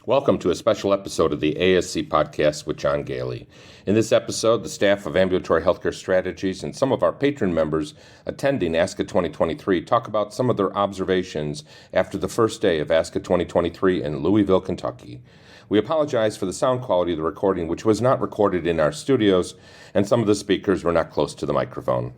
Welcome to a special episode of the ASC Podcast with John Goehle. In this episode, the staff of Ambulatory Healthcare Strategies and some of our patron members attending ASCA 2023 talk about some of their observations after the first day of ASCA 2023 in Louisville, Kentucky. We apologize for the sound quality of the recording, which was not recorded in our studios, and some of the speakers were not close to the microphone.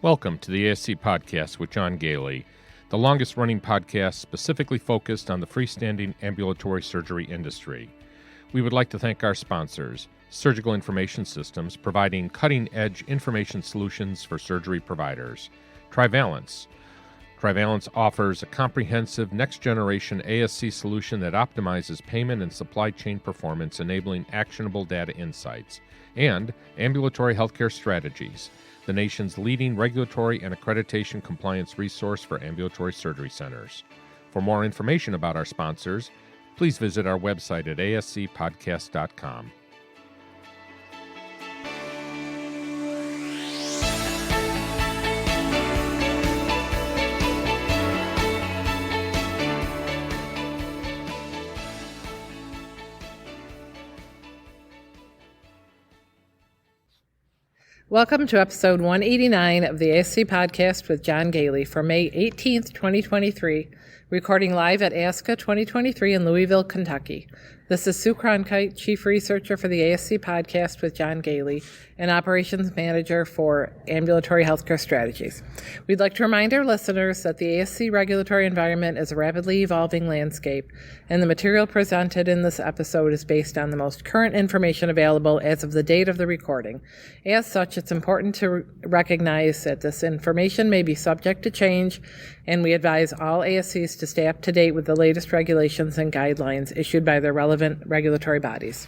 Welcome to the ASC Podcast with John Goehle, the longest-running podcast specifically focused on the freestanding ambulatory surgery industry. We would like to thank our sponsors, Surgical Information Systems, providing cutting-edge information solutions for surgery providers. Trivalence. Trivalence offers a comprehensive next-generation ASC solution that optimizes payment and supply chain performance, enabling actionable data insights. And Ambulatory Healthcare Strategies, the nation's leading regulatory and accreditation compliance resource for ambulatory surgery centers. For more information about our sponsors, please visit our website at ascpodcast.com. Welcome to episode 189 of the ASC Podcast with John Goehle for May 18th, 2023, recording live at ASCA 2023 in Louisville, Kentucky. This is Sue Cronkite, Chief Researcher for the ASC Podcast with John Goehle and Operations Manager for Ambulatory Healthcare Strategies. We'd like to remind our listeners that the ASC regulatory environment is a rapidly evolving landscape, and the material presented in this episode is based on the most current information available as of the date of the recording. As such, it's important to recognize that this information may be subject to change, and we advise all ASCs to stay up to date with the latest regulations and guidelines issued by their relevant regulatory bodies.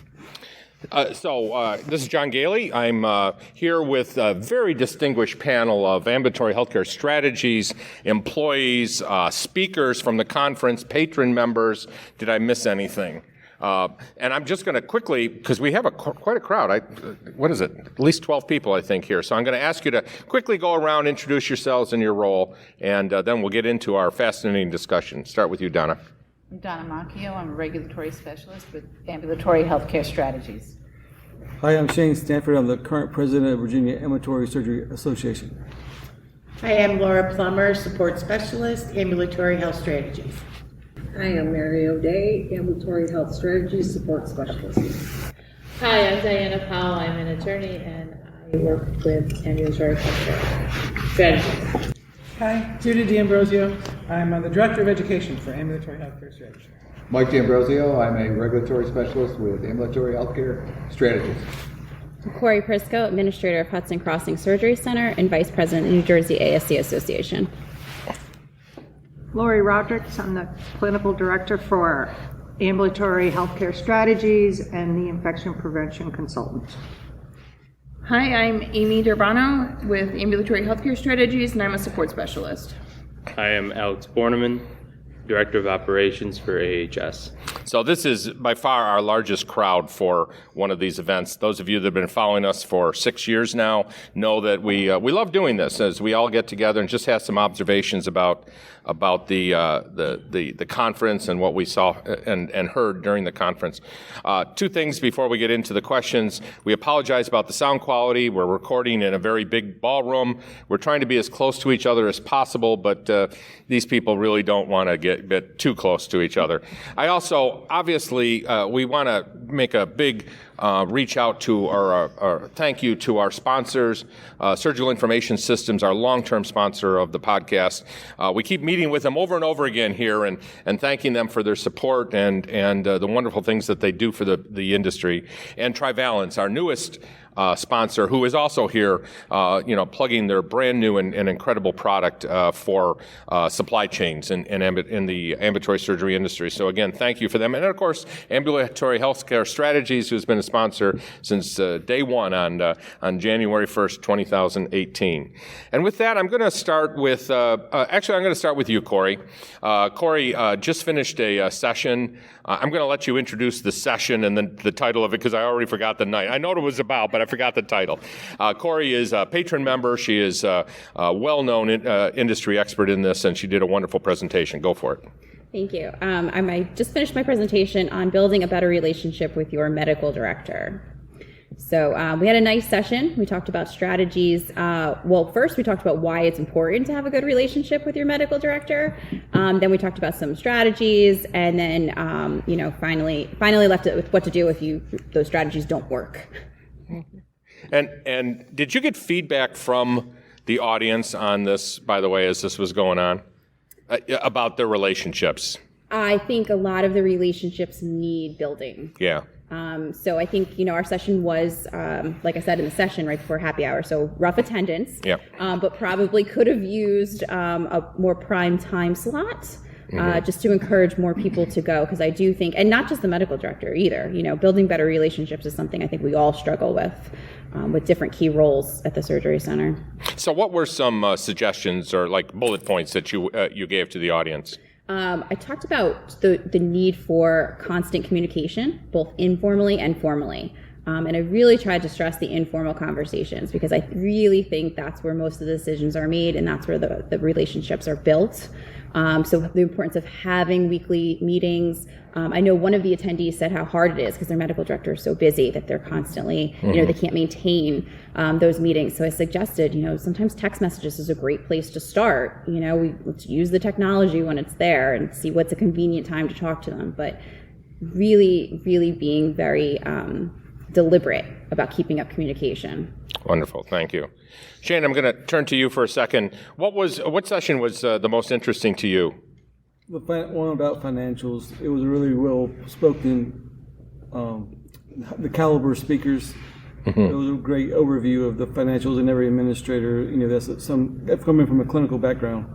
This is John Goehle. I'm here with a very distinguished panel of Ambulatory Healthcare Strategies, employees, speakers from the conference, patron members. Did I miss anything? And I'm just going to quickly, because we have quite a crowd, at least 12 people, I think, here. So I'm going to ask you to quickly go around, introduce yourselves and your role, and then we'll get into our fascinating discussion. Start with you, Donna. I'm Donna Macchio. I'm a regulatory specialist with Ambulatory Healthcare Strategies. Hi, I'm Shane Stanford. I'm the current president of Virginia Ambulatory Surgery Association. I am Laura Plummer, support specialist, Ambulatory Health Strategies. I am Mary O'Day, Ambulatory Health Strategies support specialist. Hi, I'm Diana Powell. I'm an attorney and I work with Ambulatory Healthcare Strategies. Hi, Judy D'Ambrosio. I'm the Director of Education for Ambulatory Healthcare Strategies. Mike D'Ambrosio. I'm a regulatory specialist with Ambulatory Healthcare Strategies. Corey Prisco, Administrator of Hudson Crossing Surgery Center and Vice President of New Jersey ASC Association. Lori Rodricks. I'm the Clinical Director for Ambulatory Healthcare Strategies and the Infection Prevention Consultant. Hi, I'm Amy Durbano with Ambulatory Healthcare Strategies, and I'm a support specialist. I am Alex Borneman, Director of Operations for AHS. So this is by far our largest crowd for one of these events. Those of you that have been following us for 6 years now know that we love doing this as we all get together and just have some observations about the conference and what we saw and heard during the conference. Two things before we get into the questions. We apologize about the sound quality. We're recording in a very big ballroom. We're trying to be as close to each other as possible, but these people really don't want to get too close to each other. I also, obviously, we want to make a big reach out to our thank you to our sponsors. Surgical Information Systems, our long-term sponsor of the podcast. We keep meeting with them over and over again here and thanking them for their support and the wonderful things that they do for the industry. And Trivalence, our newest sponsor, who is also here, plugging their brand new and incredible product for supply chains in the ambulatory surgery industry. So again, thank you for them. And of course, Ambulatory Healthcare Strategies, who's been a sponsor since day one on January 1st, 2018. And with that, I'm going to start with, I'm going to start with you, Corey. Corey just finished a session. I'm going to let you introduce the session and then the title of it because I already forgot the night. I know what it was about, but I forgot the title. Corey is a patron member. She is a well-known industry expert in this, and she did a wonderful presentation. Go for it. Thank you. I just finished my presentation on building a better relationship with your medical director. So we had a nice session. We talked about strategies. First we talked about why it's important to have a good relationship with your medical director. Then we talked about some strategies, and then finally left it with what to do if those strategies don't work. And did you get feedback from the audience on this, by the way, as this was going on, about their relationships? I think a lot of the relationships need building. Yeah. So I think, our session was, like I said in the session right before happy hour, so rough attendance, but probably could have used a more prime time slot, just to encourage more people to go, because I do think, and not just the medical director either, building better relationships is something I think we all struggle with different key roles at the surgery center. So what were some suggestions or like bullet points that you gave to the audience? I talked about the need for constant communication, both informally and formally. And I really tried to stress the informal conversations because I really think that's where most of the decisions are made and that's where the relationships are built. So the importance of having weekly meetings. I know one of the attendees said how hard it is because their medical director is so busy that they're constantly, they can't maintain those meetings. So I suggested, sometimes text messages is a great place to start. Let's use the technology when it's there and see what's a convenient time to talk to them. But really, really being very deliberate about keeping up communication. Wonderful, thank you. Shane, I'm going to turn to you for a second. What session was the most interesting to you? The one about financials. It was really well spoken. The caliber speakers. It was a great overview of the financials, and every administrator, that's coming from a clinical background,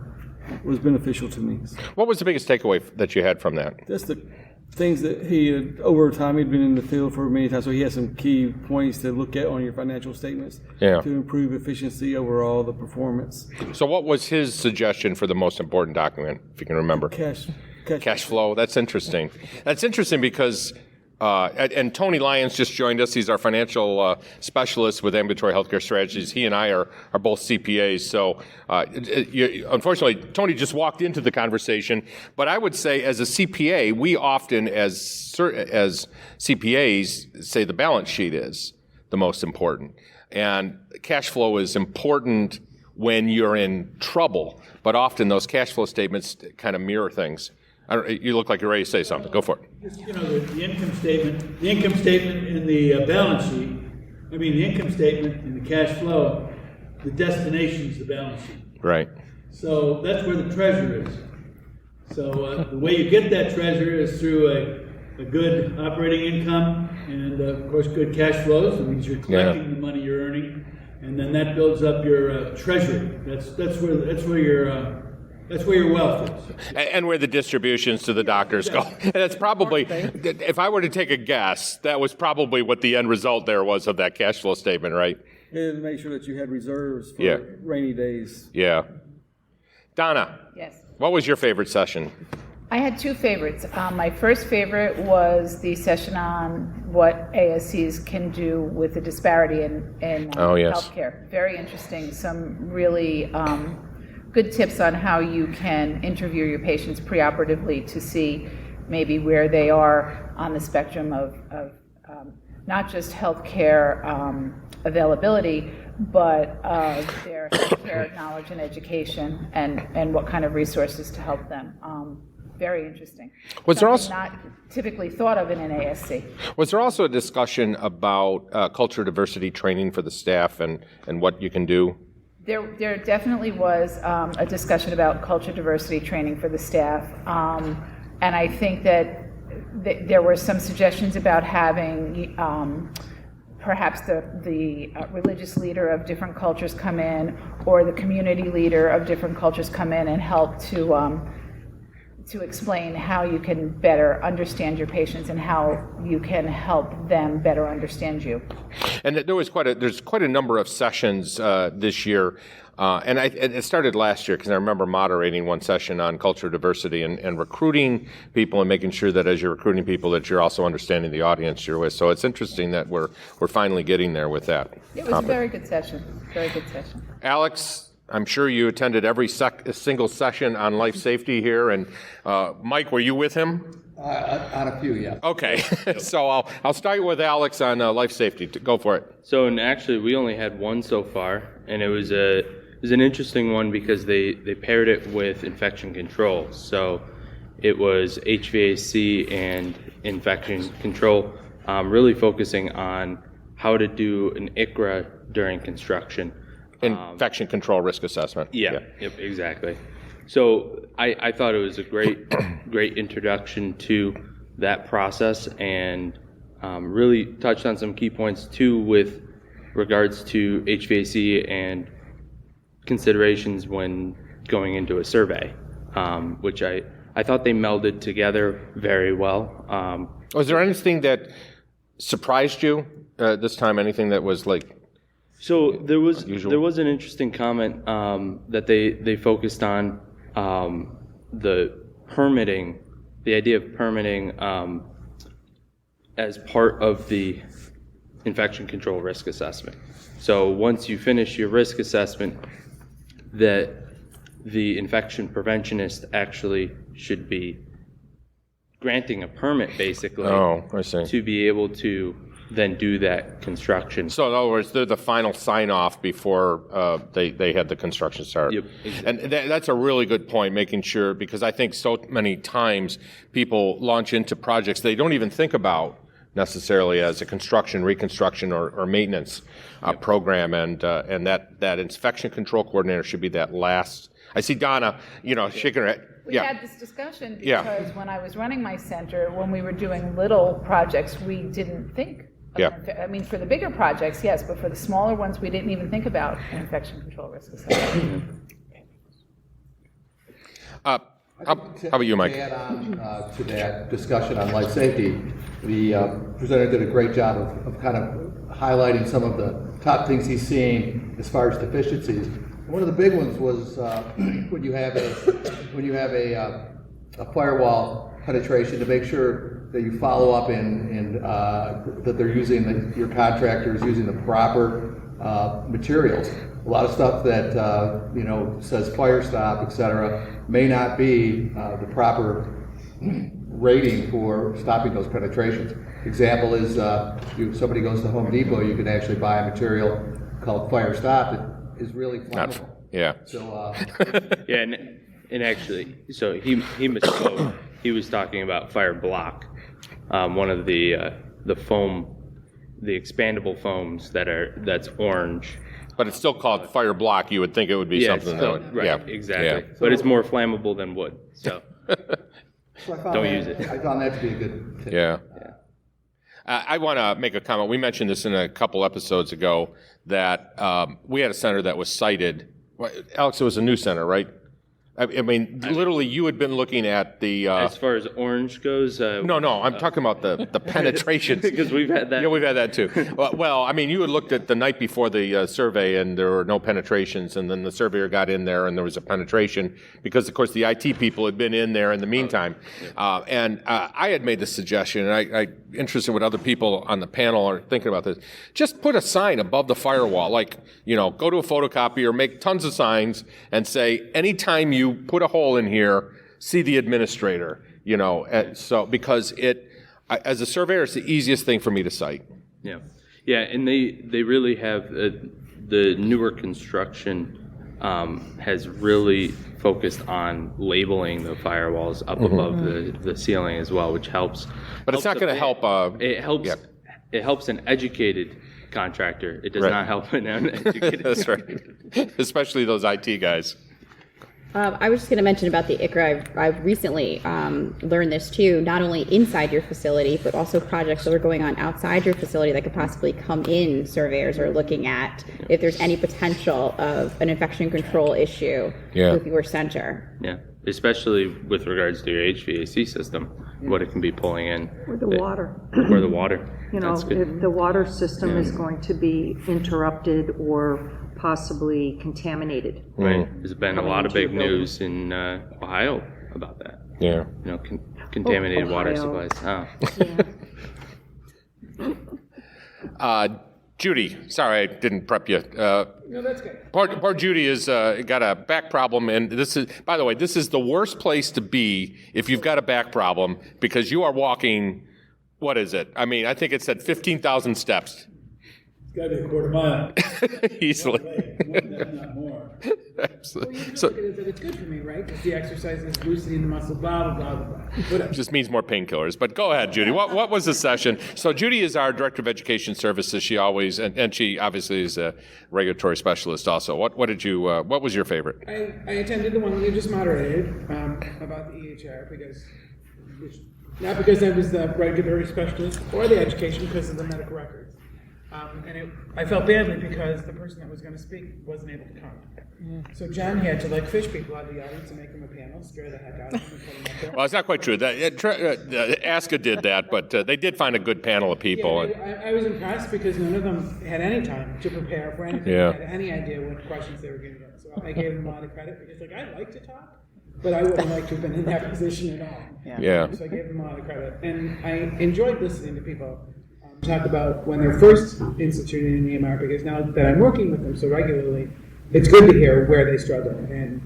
was beneficial to me. What was the biggest takeaway that you had from that? Just the things that he had, over time, he'd been in the field for many times, so he had some key points to look at on your financial statements to improve efficiency overall, the performance. So what was his suggestion for the most important document, if you can remember? Cash flow. That's interesting. That's interesting because, and Tony Lyons just joined us. He's our financial specialist with Ambulatory Healthcare Strategies. He and I are both CPAs. So unfortunately, Tony just walked into the conversation. But I would say as a CPA, we often as CPAs say the balance sheet is the most important. And cash flow is important when you're in trouble. But often those cash flow statements kind of mirror things. You look like you're ready to say something. Go for it. Just, the income statement and the balance sheet. The income statement and the cash flow, the destination is the balance sheet. Right. So that's where the treasure is. So the way you get that treasure is through a good operating income and, of course, good cash flows. That means you're collecting the money you're earning, and then that builds up your treasury. That's where your wealth is. And where the distributions to the doctors go. And that's probably, if I were to take a guess, that was probably what the end result there was of that cash flow statement, right? And make sure that you had reserves for rainy days. Yeah. Donna. Yes. What was your favorite session? I had two favorites. My first favorite was the session on what ASCs can do with the disparity in healthcare. Very interesting. Some really good tips on how you can interview your patients preoperatively to see maybe where they are on the spectrum of not just healthcare availability, but their healthcare knowledge and education and what kind of resources to help them. Very interesting. Was there also not typically thought of in an ASC? Was there also a discussion about culture diversity training for the staff and what you can do? There definitely was a discussion about culture diversity training for the staff, and I think that there were some suggestions about having perhaps the religious leader of different cultures come in, or the community leader of different cultures come in and help to to explain how you can better understand your patients and how you can help them better understand you. And there's quite a number of sessions this year. And it started last year because I remember moderating one session on culture diversity and recruiting people and making sure that as you're recruiting people that you're also understanding the audience you're with. So it's interesting that we're finally getting there with that. It was a very good session. Very good session. Alex, I'm sure you attended every single session on life safety here. And Mike, were you with him? On a few, yeah. Okay, so I'll start with Alex on life safety. Go for it. So, and actually, we only had one so far, and it was an interesting one because they paired it with infection control. So, it was HVAC and infection control, really focusing on how to do an ICRA during construction. Infection control risk assessment. Yeah. Yep, exactly. So I thought it was a great introduction to that process and really touched on some key points too with regards to HVAC and considerations when going into a survey, which I thought they melded together very well. Was there anything that surprised you this time? Anything that was like? So there was an interesting comment that they focused on the permitting, the idea of permitting as part of the infection control risk assessment. So once you finish your risk assessment, that the infection preventionist actually should be granting a permit basically to be able to then do that construction. So in other words, they're the final sign-off before they had the construction start. Yep, exactly. And that's a really good point, making sure, because I think so many times people launch into projects they don't even think about necessarily as a construction, reconstruction, or maintenance program, and that infection control coordinator should be that last. I see Donna, shaking her head. We had this discussion because when I was running my center, when we were doing little projects, we didn't think. I mean, for the bigger projects, yes, but for the smaller ones, we didn't even think about infection control risk assessment. How about you, Mike? To add on to that discussion on life safety, the presenter did a great job of kind of highlighting some of the top things he's seeing as far as deficiencies. One of the big ones was when you have a firewall penetration, to make sure that you follow up and that they're using your contractor is using the proper materials. A lot of stuff that says fire stop, etc., may not be the proper rating for stopping those penetrations. Example is if somebody goes to Home Depot, you can actually buy a material called fire stop that is really flammable. Yeah. So yeah, and actually, so he misspoke. He was talking about fire block, one of the foam, the expandable foams that's orange. But it's still called fire block. You would think it would be something that would, right, exactly. Yeah. But it's more flammable than wood, so don't use it. I found that to be a good tip. Yeah. I want to make a comment. We mentioned this in a couple episodes ago that we had a center that was cited. Alex, it was a new center, right? I mean, literally, you had been looking at the... as far as orange goes? No, I'm talking about the penetrations. Because we've had that. Yeah, we've had that too. Well, I mean, you had looked at the night before the survey, and there were no penetrations, and then the surveyor got in there, and there was a penetration, because, of course, the IT people had been in there in the meantime. And I had made the suggestion, and I'm interested in what other people on the panel are thinking about this. Just put a sign above the firewall, like, go to a photocopier, make tons of signs, and say, anytime you put a hole in here, see the administrator, and so, because as a surveyor, it's the easiest thing for me to cite. Yeah, and they really have, the newer construction has really focused on labeling the firewalls up above the ceiling as well, which helps. But it's not going to help. It helps. Yeah. It helps an educated contractor. It does not help an uneducated. That's right. Especially those IT guys. I was just going to mention about the ICRA. I've recently learned this too, not only inside your facility, but also projects that are going on outside your facility that could possibly come in. Surveyors are looking at if there's any potential of an infection control issue with your center. Yeah, especially with regards to your HVAC system, what it can be pulling in. Or the water. Or the water. You know, if the water system is going to be interrupted or possibly contaminated. Right. There's been a lot of big news in Ohio about that. Yeah. You know, contaminated water supplies. Judy, sorry I didn't prep you. No, that's good. Poor Judy has got a back problem, and this is, by the way, this is the worst place to be if you've got a back problem, because you are walking, what is it? I mean, I think it said 15,000 steps. It's got to be a quarter mile. Easily. Not more. Absolutely. Well, you can look at it that it's good for me, right? Because the exercise is loosening the muscle, blah, blah, blah, blah. Whatever. Just means more painkillers. But go ahead, Judy. What was the session? So Judy is our Director of Education Services. She always, and she obviously is a regulatory specialist also. What did you, what was your favorite? I attended the one that you just moderated about the EHR, not because I was the regulatory specialist or the education, because of the medical records. I felt badly because the person that was going to speak wasn't able to come. So John had to fish people out of the audience and make them a panel, scare the heck out of them and put them up there. Well, it's not quite true. ASCA did that, but they did find a good panel of people. Yeah, I was impressed because none of them had any time to prepare for anything. Yeah. Had any idea what questions they were going to get. So I gave them a lot of credit because I like to talk, but I wouldn't like to have been in that position at all. Yeah. So I gave them a lot of credit. And I enjoyed listening to people talk about when they're first instituted in EMR, because now that I'm working with them so regularly, it's good to hear where they struggle. And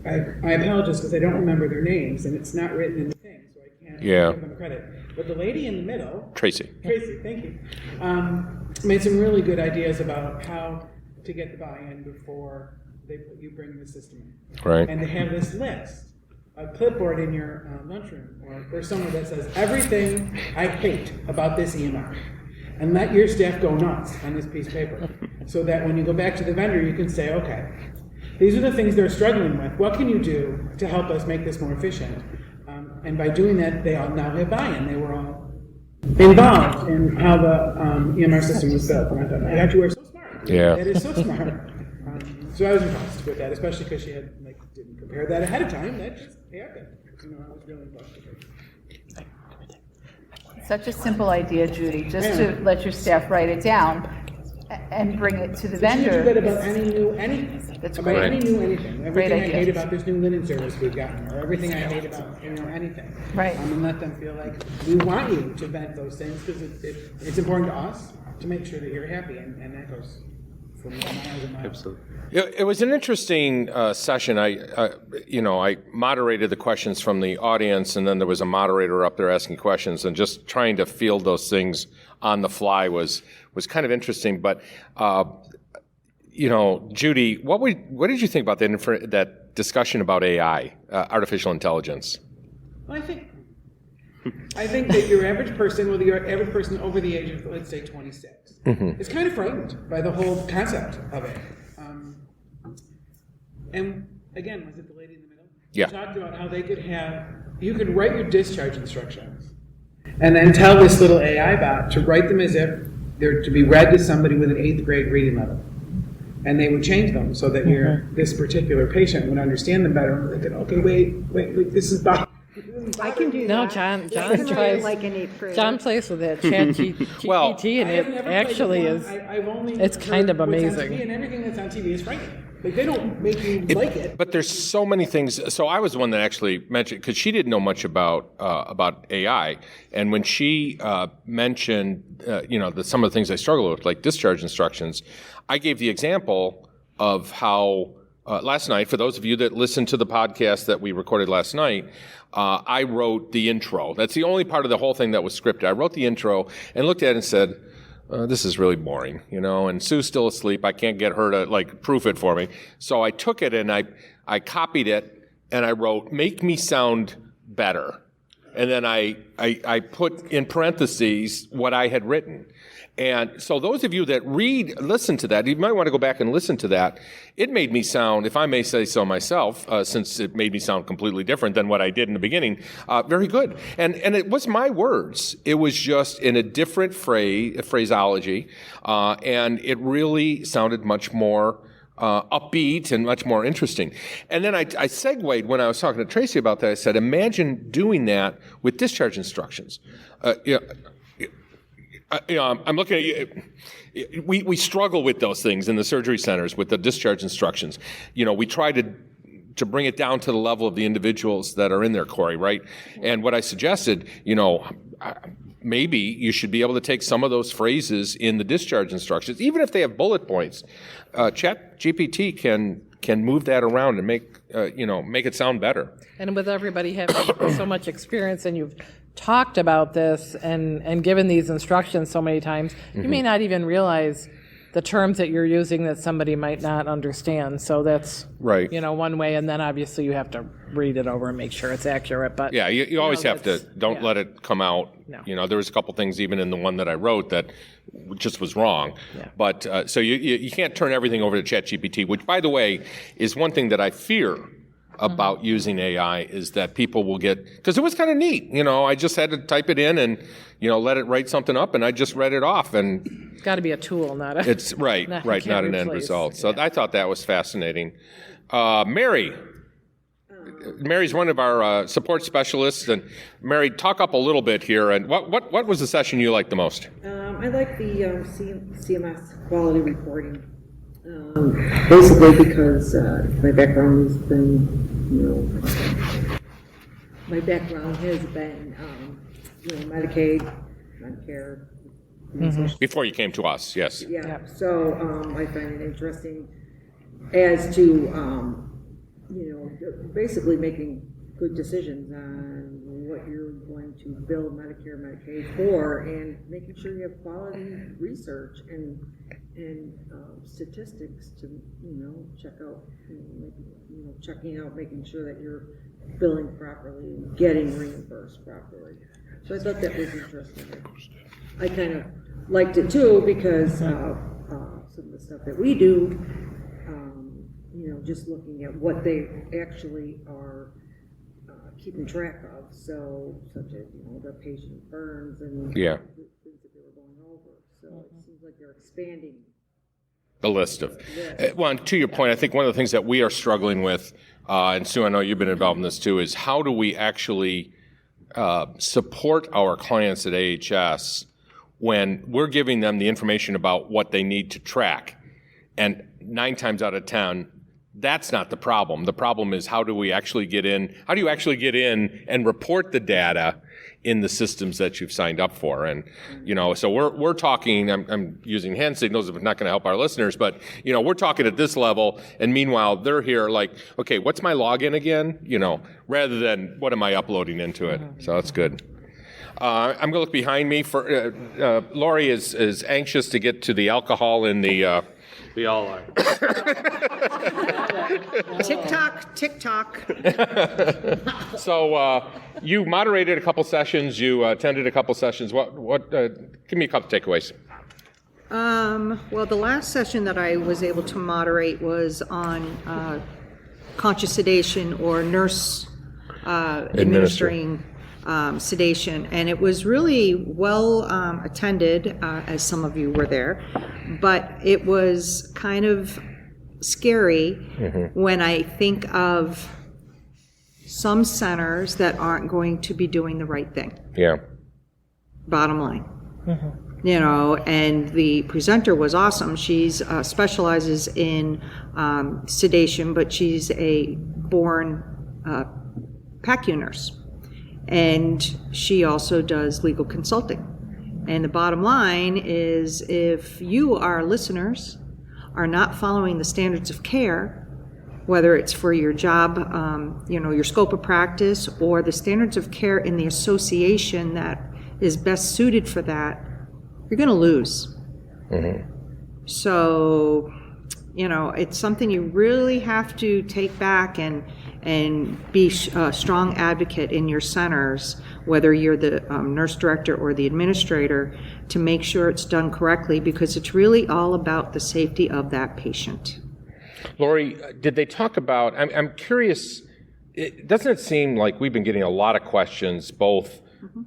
I apologize because I don't remember their names, and it's not written in the thing, so I can't give them credit. But the lady in the middle, Tracy, thank you, made some really good ideas about how to get the buy-in before you bring the system in. Right. And to have this list, a clipboard in your lunchroom or somewhere that says everything I hate about this EMR, and let your staff go nuts on this piece of paper, so that when you go back to the vendor, you can say, okay, these are the things they're struggling with. What can you do to help us make this more efficient? And by doing that, they all now have buy-in. They were all involved in how the EMR system was built. And I thought, God, you are so smart. Yeah. That is so smart. So I was impressed with that, especially because she had didn't prepare that ahead of time. That just happened. I was really impressed with her. Such a simple idea, Judy, just to let your staff write it down and bring it to the vendor. You do that about any new anything. That's about great. any new anything. Great Everything I idea. hate about this new linen service we've gotten, or everything I hate about anything. Right. And let them feel like we want you to vent those things because it's important to us to make sure that you're happy, and that goes for miles and miles. Absolutely. It was an interesting session. I moderated the questions from the audience, and then there was a moderator up there asking questions, and just trying to field those things on the fly was kind of interesting. But Judy, what did you think about that discussion about AI, artificial intelligence? Well, I think that your average person, over the age of, let's say, 26, is kind of frightened by the whole concept of it. And again, was it the lady in the middle? Yeah. She talked about how you could write your discharge instructions and then tell this little AI bot to write them as if they're to be read to somebody with an 8th grade reading level. And they would change them so that this particular patient would understand them better. And they could, okay, wait, this is Bob. I can do No, that. John can tries. like an 8th grader. John plays with it, ChatGPT, and it actually is. It's kind of amazing. And everything that's on TV is frightening. They don't make you like it. But there's so many things. So I was the one that actually mentioned, because she didn't know much about AI, and when she mentioned, some of the things I struggle with, like discharge instructions, I gave the example of how last night, for those of you that listened to the podcast that we recorded last night, I wrote the intro. That's the only part of the whole thing that was scripted. I wrote the intro and looked at it and said, this is really boring, and Sue's still asleep. I can't get her to proof it for me. So I took it and I copied it and I wrote, make me sound better. And then I put in parentheses what I had written. And so those of you that listen to that, you might want to go back and listen to that. It made me sound, if I may say so myself, since it made me sound completely different than what I did in the beginning, very good. And it was my words. It was just in a different phraseology, and it really sounded much more upbeat and much more interesting. And then I segued when I was talking to Tracy about that. I said, imagine doing that with discharge instructions. I'm looking at you. We struggle with those things in the surgery centers with the discharge instructions. We try to bring it down to the level of the individuals that are in there, Corey, right? And what I suggested, maybe you should be able to take some of those phrases in the discharge instructions, even if they have bullet points. ChatGPT can move that around and make it sound better. And with everybody having so much experience, and you've talked about this and given these instructions so many times, you may not even realize the terms that you're using that somebody might not understand. So that's right. One way, and then obviously you have to read it over and make sure it's accurate. But yeah, you always have to let it come out. No. There was a couple things even in the one that I wrote that just was wrong. Yeah. But so you can't turn everything over to ChatGPT, which, by the way, is one thing that I fear about using AI, is that people will get, because it was kind of neat. I just had to type it in and let it write something up, and I just read it off. And it's got to be a tool, not a. It's right, not an end result. So I thought that was fascinating. Mary's one of our support specialists, and Mary, talk up a little bit here. And what was the session you liked the most? I like the CMS quality reporting. Basically because my background has been, Medicaid, Medicare. Before you came to us, yes. Yeah, so I find it interesting as to, basically making good decisions on what you're going to bill Medicare, Medicaid for, and making sure you have quality research and statistics to check out, checking out, making sure that you're billing properly and getting reimbursed properly. So I thought that was interesting. I kind of liked it too because some of the stuff that we do, just looking at what they actually are keeping track of. So such as the patient burns and things that they were going over. So it seems like they're expanding the list of. Well, and to your point, I think one of the things that we are struggling with, and Sue, I know you've been involved in this too, is how do we actually support our clients at AHS when we're giving them the information about what they need to track, and 9 times out of 10, that's not the problem. The problem is how do you actually get in and report the data in the systems that you've signed up for? And, so we're talking, I'm using hand signals, it's not going to help our listeners, but, we're talking at this level, and meanwhile, they're here like, okay, what's my login again? Rather than what am I uploading into it? So that's good. I'm going to look behind me for, Lori is anxious to get to the alcohol in the, we all are. TikTok. So you moderated a couple sessions. You attended a couple sessions. What? Give me a couple takeaways. Well, the last session that I was able to moderate was on conscious sedation or nurse administering sedation, and it was really well attended, as some of you were there, but it was kind of scary when I think of some centers that aren't going to be doing the right thing. Yeah. Bottom line. And the presenter was awesome. She's specializes in sedation, but she's a born PACU nurse. And she also does legal consulting. And the bottom line is, if you, our listeners, are not following the standards of care, whether it's for your job, your scope of practice, or the standards of care in the association that is best suited for that, you're going to lose. So, it's something you really have to take back and be a strong advocate in your centers, whether you're the nurse director or the administrator, to make sure it's done correctly, because it's really all about the safety of that patient. Lori, did they talk about, I'm curious, doesn't it seem like we've been getting a lot of questions both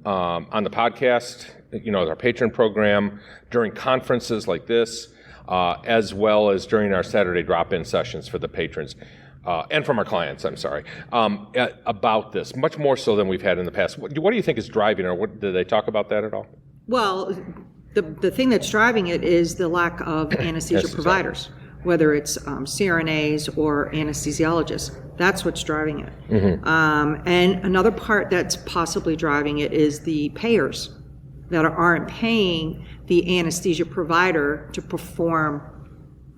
on the podcast, our Patron program, during conferences like this, as well as during our Saturday drop-in sessions for the patrons. And from our clients, I'm sorry, about this, much more so than we've had in the past. What do you think is driving it, or did they talk about that at all? Well, the thing that's driving it is the lack of anesthesia providers, whether it's CRNAs or anesthesiologists. That's what's driving it. Mm-hmm. And another part that's possibly driving it is the payers that aren't paying the anesthesia provider to perform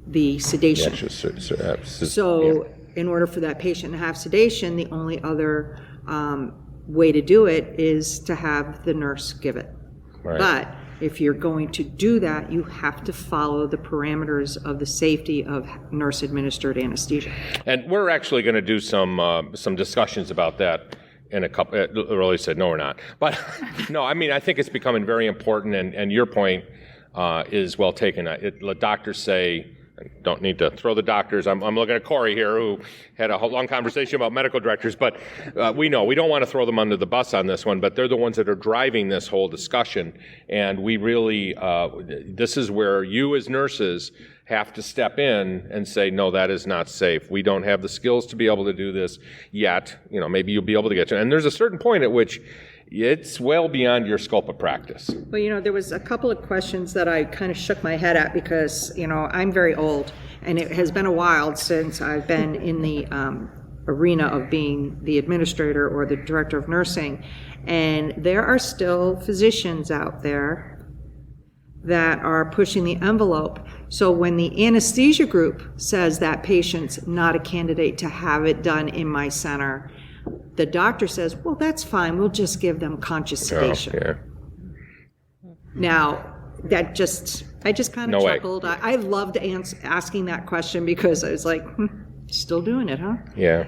the sedation. In order for that patient to have sedation, the only other way to do it is to have the nurse give it. Right. But if you're going to do that, you have to follow the parameters of the safety of nurse-administered anesthesia. And we're actually going to do some discussions about that in a couple. Really said, no, we're not. But no, I mean, I think it's becoming very important, and your point is well taken. Let doctors say. Don't need to throw the doctors. I'm looking at Corey here, who had a long conversation about medical directors, but we know we don't want to throw them under the bus on this one, but they're the ones that are driving this whole discussion, and we really, this is where you as nurses have to step in and say, no, that is not safe. We don't have the skills to be able to do this yet. Maybe you'll be able to get to it. And there's a certain point at which it's well beyond your scope of practice. Well, there was a couple of questions that I kind of shook my head at because, I'm very old, and it has been a while since I've been in the arena of being the administrator or the director of nursing, and there are still physicians out there that are pushing the envelope. So when the anesthesia group says that patient's not a candidate to have it done in my center, the doctor says, well, that's fine, we'll just give them conscious sedation. Oh, yeah. Now, I just kind of chuckled. I loved asking that question because I was like, still doing it, huh? Yeah.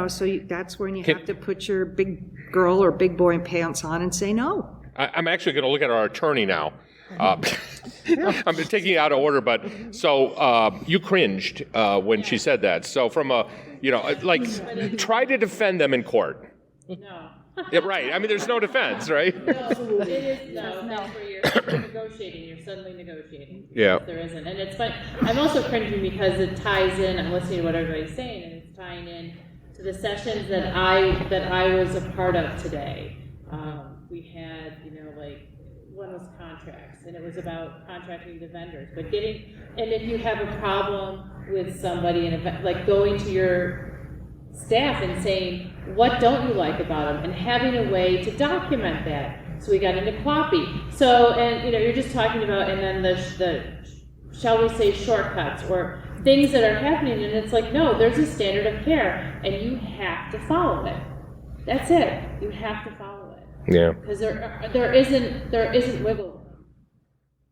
So that's when you have to put your big girl or big boy pants on and say no. I'm actually going to look at our attorney now. I'm taking it out of order, but so you cringed when she said that. So from a, try to defend them in court. No. Yeah, right. I mean, there's no defense, right? No, it is no. Where you're negotiating, you're suddenly negotiating. Yeah. There isn't, and it's fun. I'm also cringing because it ties in. I'm listening to what everybody's saying, and it's tying in to the sessions that I was a part of today. We had, one was contracts, and it was about contracting the vendors. But and if you have a problem with somebody, like going to your staff and saying, what don't you like about them, and having a way to document that. So we got into QAPI. So, and you're just talking about, and then the shall we say, shortcuts or things that are happening, and it's like, no, there's a standard of care, and you have to follow it. That's it. You have to follow it. Yeah. Because there isn't wiggle room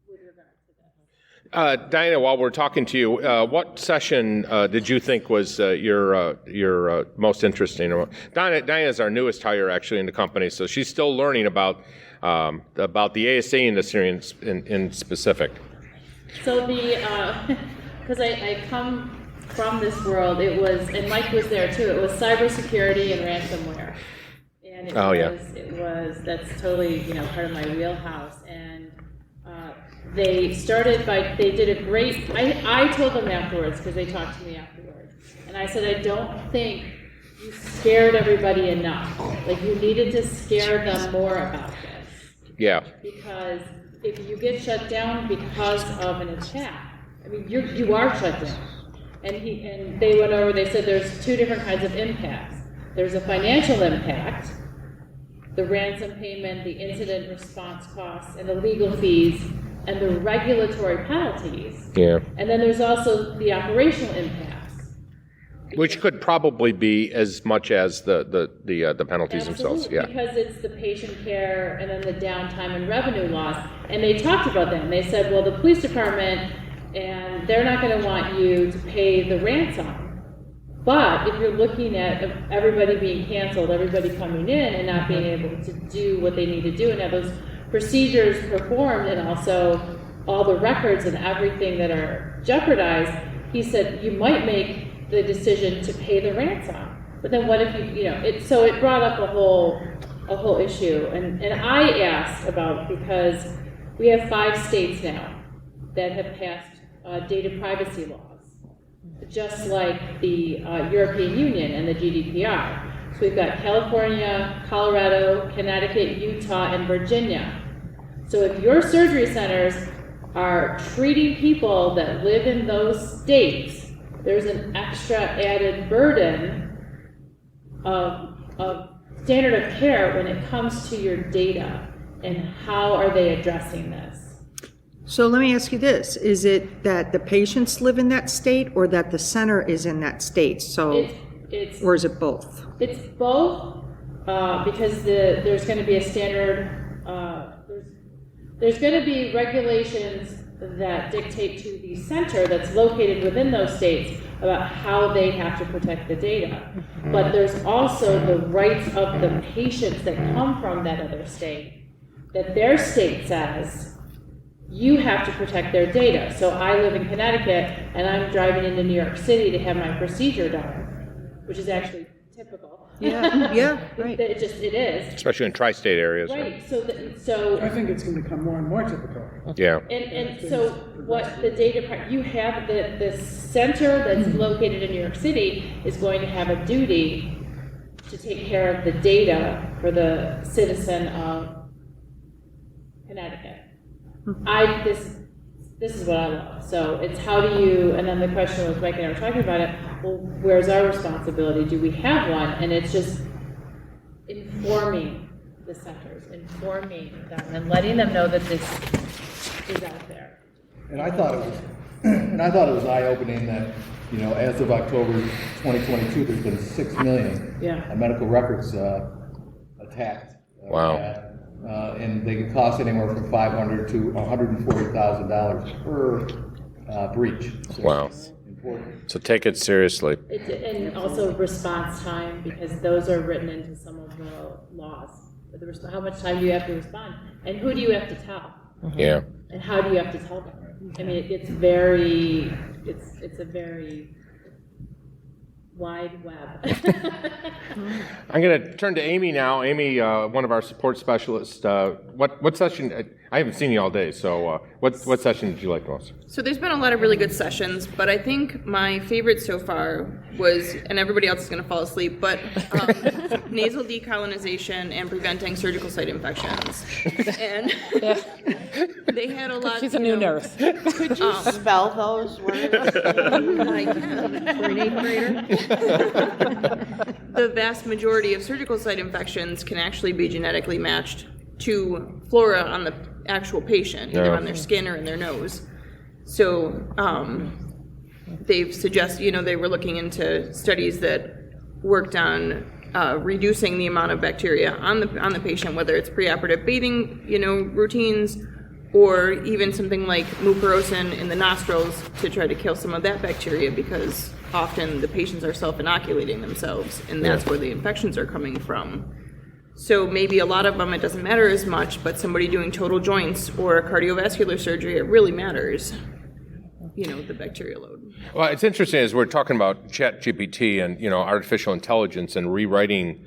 with regard to that. Diana, while we're talking to you, what session did you think was your most interesting? Diana is our newest hire actually in the company, so she's still learning about the ASC industry in specific. So because I come from this world, it was, and Mike was there too, it was cybersecurity and ransomware. And that's totally, part of my wheelhouse. And they did a great, I told them afterwards, because they talked to me afterwards, and I said, I don't think you scared everybody enough. Like, you needed to scare them more about this. Yeah. Because if you get shut down because of an attack, I mean, you are shut down. And they went over, they said there's two different kinds of impacts. There's a financial impact, the ransom payment, the incident response costs, and the legal fees, and the regulatory penalties. Yeah. And then there's also the operational impacts. Which could probably be as much as the penalties themselves. Yeah. Because it's the patient care and then the downtime and revenue loss. And they talked about that, and they said, well, the police department, and they're not going to want you to pay the ransom. But if you're looking at everybody being canceled, everybody coming in and not being able to do what they need to do and have those procedures performed, and also all the records and everything that are jeopardized, he said you might make the decision to pay the ransom. But then what if so it brought up a whole issue. And I asked about, because we have 5 states now that have passed data privacy laws, just like the European Union and the GDPR. So we've got California, Colorado, Connecticut, Utah, and Virginia. So if your surgery centers are treating people that live in those states, there's an extra added burden of standard of care when it comes to your data, and how are they addressing this? So let me ask you this, is it that the patients live in that state or that the center is in that state? So, or is it both? It's both, because there's going to be a standard, there's going to be regulations that dictate to the center that's located within those states about how they have to protect the data. But there's also the rights of the patients that come from that other state, that their state says, you have to protect their data. So I live in Connecticut, and I'm driving into New York City to have my procedure done, which is actually typical. Yeah, right. It is. Especially in tri-state areas. Right, so I think it's going to become more and more typical. Yeah. And so what the data, you have the center that's located in New York City is going to have a duty to take care of the data for the citizen of Connecticut. This is what I love. So it's how do you, and then the question was, Mike and I were talking about it, well, where's our responsibility? Do we have one? And it's just informing the centers, informing them, and letting them know that this is out there. And I thought it was eye-opening that, you know, as of October 2022, there's been 6 million medical records attacked. Wow. And they can cost anywhere from $500 to $140,000 per breach. So wow. Important. So take it seriously. And also response time, because those are written into some of the laws. How much time do you have to respond? And who do you have to tell? Yeah. And how do you have to tell them? I mean, it's a very wide web. I'm going to turn to Amy now. Amy, one of our support specialists. What session? I haven't seen you all day, so what session did you like most? So there's been a lot of really good sessions, but I think my favorite so far was, and everybody else is going to fall asleep, but nasal decolonization and preventing surgical site infections. And they had a lot. She's a new nurse. Could you spell those words? I can. For an 8th grader. The vast majority of surgical site infections can actually be genetically matched to flora on the actual patient, either on their skin or in their nose. So they've suggested, they were looking into studies that worked on reducing the amount of bacteria on the patient, whether it's preoperative bathing, routines, or even something like mupirocin in the nostrils to try to kill some of that bacteria, because often the patients are self-inoculating themselves, and that's where the infections are coming from. So maybe a lot of them, it doesn't matter as much, but somebody doing total joints or cardiovascular surgery, it really matters, the bacterial load. Well, it's interesting as we're talking about ChatGPT and, artificial intelligence and rewriting,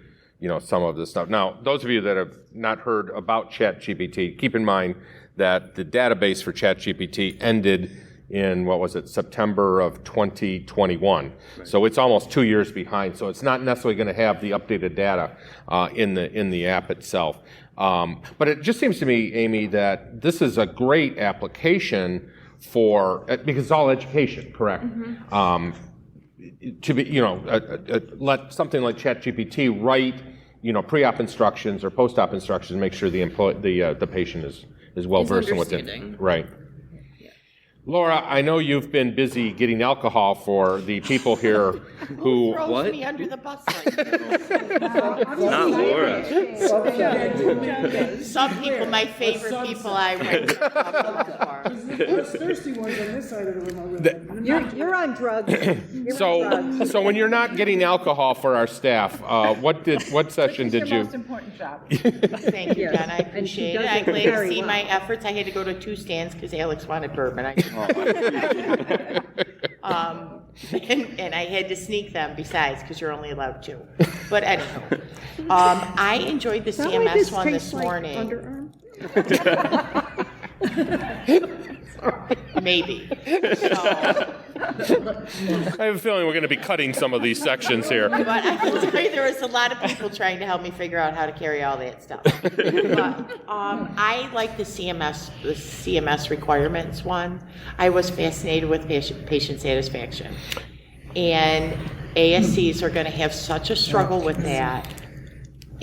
some of this stuff. Now, those of you that have not heard about ChatGPT, keep in mind that the database for ChatGPT ended in, September of 2021. Right. So it's almost 2 years behind. So it's not necessarily going to have the updated data in the app itself. But it just seems to me, Amy, that this is a great application because it's all education, correct? Mm-hmm. To be, let something like ChatGPT write, pre-op instructions or post-op instructions, make sure the patient is well versed in what's in. Right. Laura, I know you've been busy getting alcohol for the people here who throws me under the bus right now? Not Laura. Some people, my favorite people I went to. There's thirsty ones on this side of the room. You're on drugs. So when you're not getting alcohol for our staff, what session did you? Most important job. Thank you, John. I appreciate it. I'm glad to see my efforts. I had to go to 2 stands because Alex wanted bourbon. And I had to sneak them besides, because you're only allowed 2. But anyhow, I enjoyed the CMS one this morning. Maybe. I have a feeling we're going to be cutting some of these sections here. But I can tell you there was a lot of people trying to help me figure out how to carry all that stuff. But I like the CMS requirements one. I was fascinated with patient satisfaction. And ASCs are going to have such a struggle with that.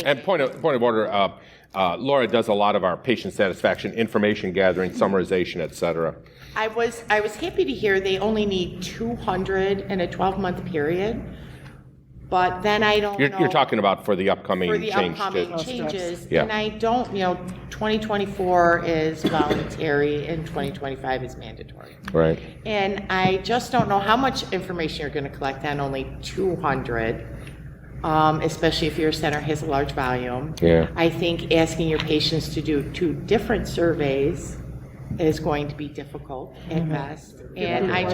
And point of order, Laura does a lot of our patient satisfaction information gathering, summarization, et cetera. I was happy to hear they only need 200 in a 12-month period, but then I don't know. You're talking about for the upcoming changes, yeah. And I don't, 2024 is voluntary and 2025 is mandatory. Right. And I just don't know how much information you're going to collect on only 200. Especially if your center has a large volume. Yeah. I think asking your patients to do 2 different surveys is going to be difficult at best. And I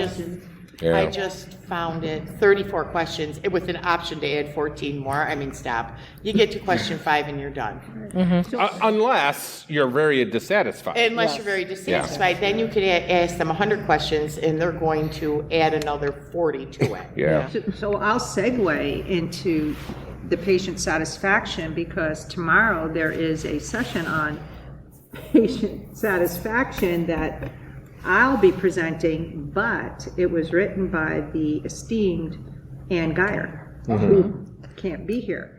just found it 34 questions with an option to add 14 more. I mean, stop. You get to question 5 and you're done. Unless you're very dissatisfied. Unless you're very dissatisfied, then you could ask them 100 questions and they're going to add another 40 to it. Yeah. So I'll segue into the patient satisfaction because tomorrow there is a session on patient satisfaction that I'll be presenting, but it was written by the esteemed Ann Geyer, who can't be here.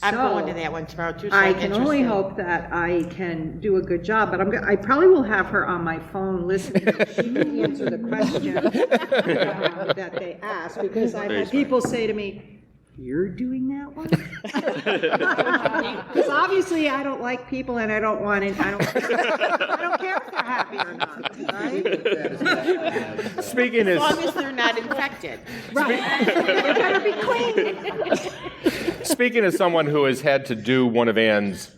I'm going to that one tomorrow too. So I can only hope that I can do a good job, but I probably will have her on my phone listening. She can answer the question that they ask, because I've had people say to me, "You're doing that one?" Because obviously I don't like people, and I don't want it. I don't care if they're happy or not. Right? Speaking as long as they're not infected. Right. They better be clean. Speaking as someone who has had to do one of Ann's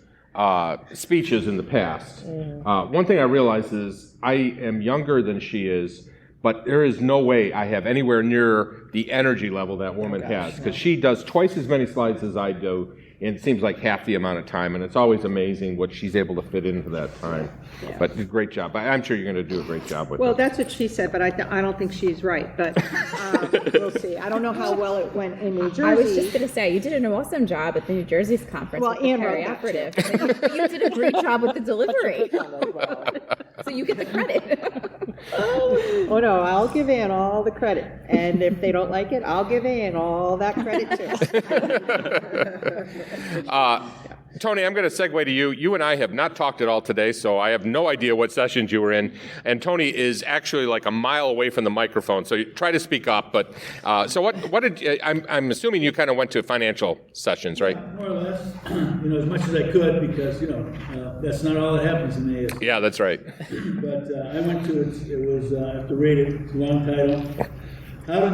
speeches in the past, one thing I realize is I am younger than she is, but there is no way I have anywhere near the energy level that woman has, because she does twice as many slides as I do, and it seems like half the amount of time, and it's always amazing what she's able to fit into that time. Yeah. But great job. I'm sure you're going to do a great job with it. Well, that's what she said, but I don't think she's right, but we'll see. I don't know how well it went in New Jersey. I was just going to say, you did an awesome job at the New Jersey's conference with the perioperative. You did a great job with the delivery. So you get the credit. Oh no, I'll give Ann all the credit, and if they don't like it, I'll give Ann all that credit too. Tony, I'm going to segue to you. You and I have not talked at all today, so I have no idea what sessions you were in. And Tony is actually like a mile away from the microphone, so you try to speak up. But so what did I'm assuming you kind of went to financial sessions, right? More or less, as much as I could, because that's not all that happens in the ASC. Yeah, that's right. But I went to it. It was I have to read it. It's a long title. How to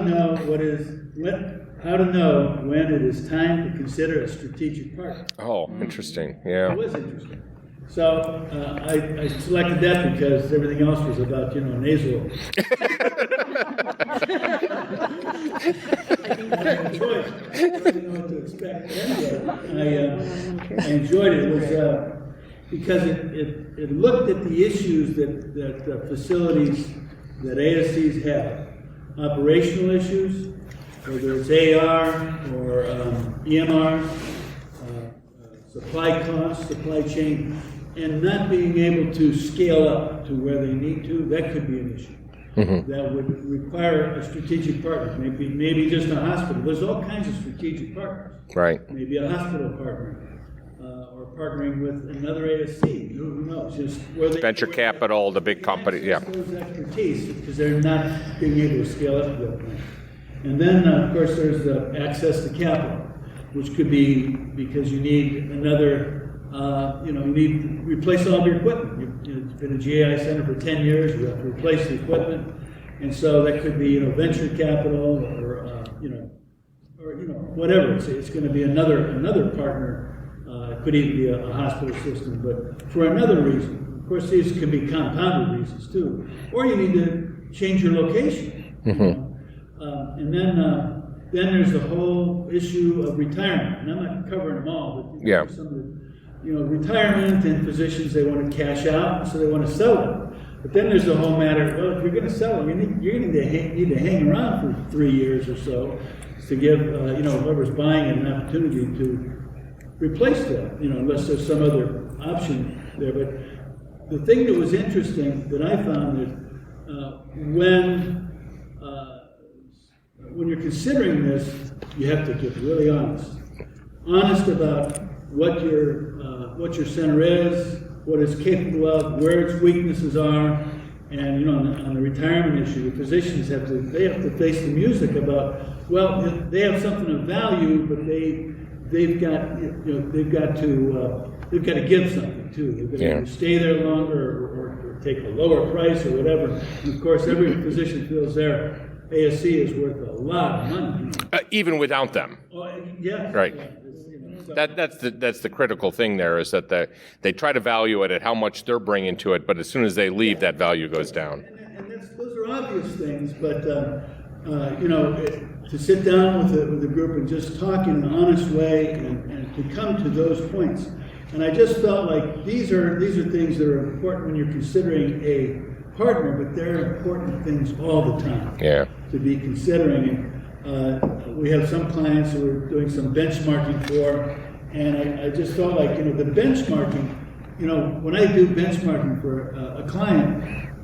know when it is time to consider a strategic partner. Oh, interesting. Yeah. It was interesting. So I selected that because everything else was about, nasal. I didn't know what to expect. But anyway, I enjoyed it. It was because it looked at the issues that facilities, that ASCs have. Operational issues, whether it's AR or EMR, supply costs, supply chain, and not being able to scale up to where they need to, that could be an issue. That would require a strategic partner, maybe just a hospital. There's all kinds of strategic partners. Right. Maybe a hospital partner, or partnering with another ASC. Who knows? Just where they venture capital, the big company. Yeah. Those expertise, because they're not being able to scale up to that point. And then, of course, there's the access to capital, which could be because you need another, you need to replace all of your equipment. You've been a GI center for 10 years, you have to replace the equipment. And so that could be, venture capital or whatever. It's going to be another partner. It could even be a hospital system, but for another reason. Of course, these can be compounded reasons too. Or you need to change your location. And then there's the whole issue of retirement. And I'm not covering them all, but some of the, retirement and physicians, they want to cash out, so they want to sell it. But then there's the whole matter, well, if you're going to sell them, you're going to need to hang around for 3 years or so to give whoever's buying it an opportunity to replace that, unless there's some other option there. But the thing that was interesting that I found that when you're considering this, you have to get really honest about what your center is, what it's capable of, where its weaknesses are, and on the retirement issue, the physicians have to face the music about, well, they have something of value, but they've got to give something too. They've got to either stay there longer or take a lower price or whatever. And of course, every physician feels their ASC is worth a lot of money. Even without them. Yeah. Right. That's the critical thing there, is that they try to value it at how much they're bringing to it, but as soon as they leave, that value goes down. And those are obvious things, but to sit down with a group and just talk in an honest way and to come to those points. And I just felt like these are things that are important when you're considering a partner, but they're important things all the time to be considering. We have some clients who we're doing some benchmarking for, and I just felt like, the benchmarking, when I do benchmarking for a client,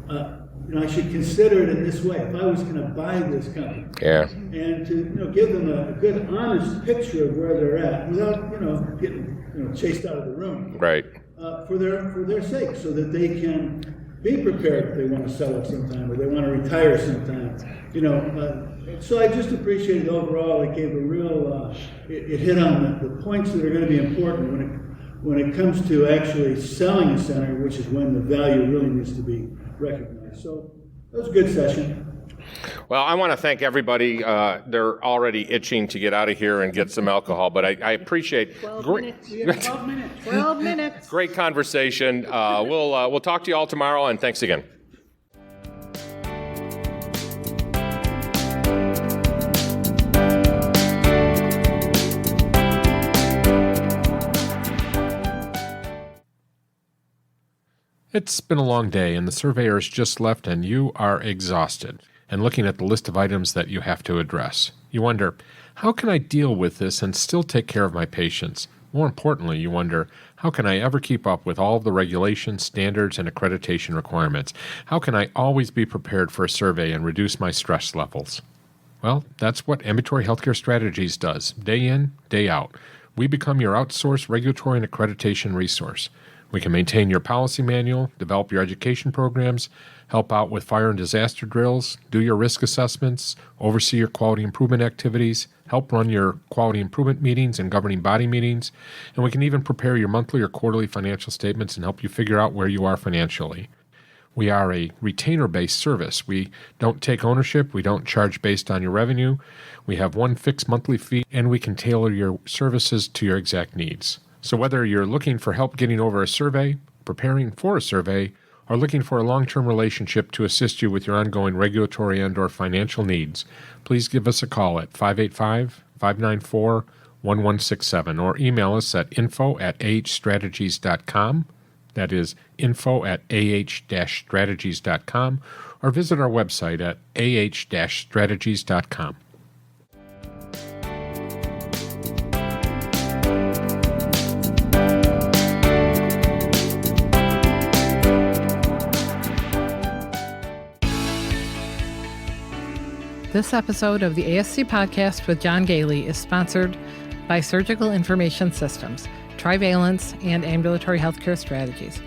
I should consider it in this way. If I was going to buy this company, and to give them a good, honest picture of where they're at, without getting chased out of the room, right? For their sake, so that they can be prepared if they want to sell it sometime or they want to retire sometime. So I just appreciated overall. It gave a real. It hit on the points that are going to be important when it comes to actually selling a center, which is when the value really needs to be recognized. So that was a good session. Well, I want to thank everybody. They're already itching to get out of here and get some alcohol, but I appreciate 12 minutes. We have 12 minutes. 12 minutes. Great conversation. We'll talk to you all tomorrow, and thanks again. It's been a long day, and the surveyor's just left, and you are exhausted. And looking at the list of items that you have to address, you wonder, how can I deal with this and still take care of my patients? More importantly, you wonder, how can I ever keep up with all of the regulations, standards, and accreditation requirements? How can I always be prepared for a survey and reduce my stress levels? Well, that's what Ambulatory Healthcare Strategies does, day in, day out. We become your outsourced regulatory and accreditation resource. We can maintain your policy manual, develop your education programs, help out with fire and disaster drills, do your risk assessments, oversee your quality improvement activities, help run your quality improvement meetings and governing body meetings, and we can even prepare your monthly or quarterly financial statements and help you figure out where you are financially. We are a retainer-based service. We don't take ownership. We don't charge based on your revenue. We have one fixed monthly fee, and we can tailor your services to your exact needs. So whether you're looking for help getting over a survey, preparing for a survey, or looking for a long-term relationship to assist you with your ongoing regulatory and/or financial needs, please give us a call at 585-594-1167 or email us at info@ahstrategies.com. That is info@ah-strategies.com, or visit our website at ah-strategies.com. This episode of the ASC Podcast with John Goehle is sponsored by Surgical Information Systems, Trivalence, and Ambulatory Healthcare Strategies.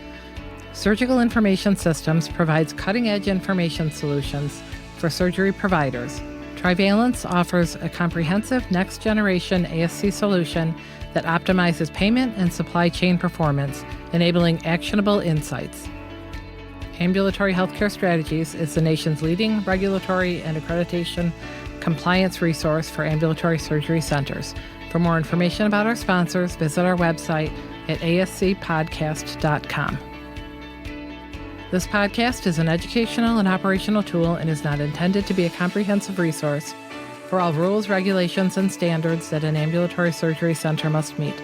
Surgical Information Systems provides cutting-edge information solutions for surgery providers. Trivalence offers a comprehensive next-generation ASC solution that optimizes payment and supply chain performance, enabling actionable insights. Ambulatory Healthcare Strategies is the nation's leading regulatory and accreditation compliance resource for ambulatory surgery centers. For more information about our sponsors, visit our website at ascpodcast.com. This podcast is an educational and operational tool and is not intended to be a comprehensive resource for all rules, regulations, and standards that an ambulatory surgery center must meet.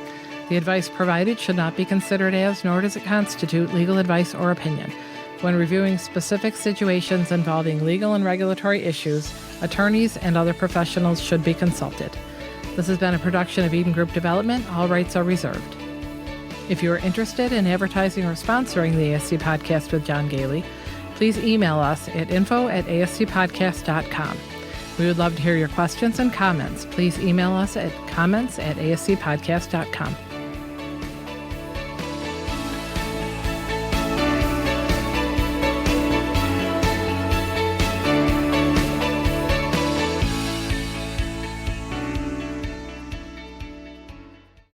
The advice provided should not be considered as, nor does it constitute, legal advice or opinion. When reviewing specific situations involving legal and regulatory issues, attorneys and other professionals should be consulted. This has been a production of Eden Group Development. All rights are reserved. If you are interested in advertising or sponsoring the ASC Podcast with John Goehle, please email us at info@ascpodcast.com. We would love to hear your questions and comments. Please email us at comments@ascpodcast.com.